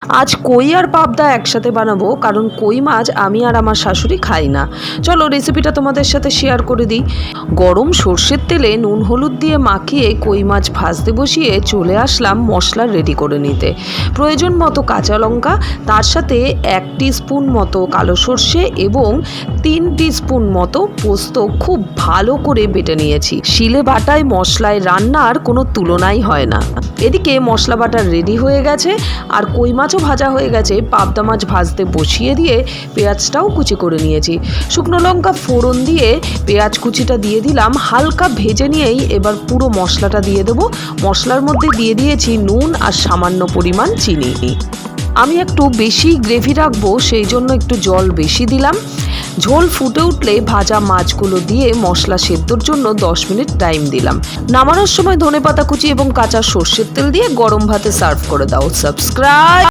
আজ কই আর পাবদা একসাথে বানাবো, কারণ কই মাছ আমি আর আমার শাশুড়ি খাই না। চলো রেসিপিটা তোমাদের সাথে শেয়ার করে দিই। গরম সর্ষের তেলে নুন হলুদ দিয়ে মাখিয়ে কই মাছ ভাজতে বসিয়ে চলে আসলাম মশলা রেডি করে নিতে। প্রয়োজন মতো কাঁচা লঙ্কা, তার সাথে 1 টিস্পুন মতো কালো সর্ষে এবং 3 টিস্পুন মতো পোস্ত খুব ভালো করে বেটে নিয়েছি। শিলে বাটায় মশলায় রান্নার কোনো তুলনাই হয় না। এদিকে মশলা বাটা রেডি হয়ে গেছে আর কই মাছও ভাজা হয়ে গেছে। পাবদা মাছ ভাজতে বসিয়ে দিয়ে পেঁয়াজটাও কুচি করে নিয়েছি। শুকনো লঙ্কা ফোড়ন দিয়ে পেঁয়াজ কুচিটা দিয়ে দিলাম, হালকা ভেজে নিয়েই এবার পুরো মশলাটা দিয়ে দেবো। মশলার মধ্যে দিয়ে দিয়েছি নুন আর সামান্য পরিমাণ চিনি। আমি একটু বেশি গ্রেভি রাখবো, সেই জন্য একটু জল বেশি দিলাম। ঝোল ফুটে উঠলে ভাজা মাছগুলো দিয়ে মশলা সেদ্ধর জন্য 10 মিনিট টাইম দিলাম। নামানোর সময় ধনেপাতা কুচি এবং কাঁচা সর্ষের তেল দিয়ে গরম ভাতে সার্ভ করে দাও। সাবস্ক্রাইব।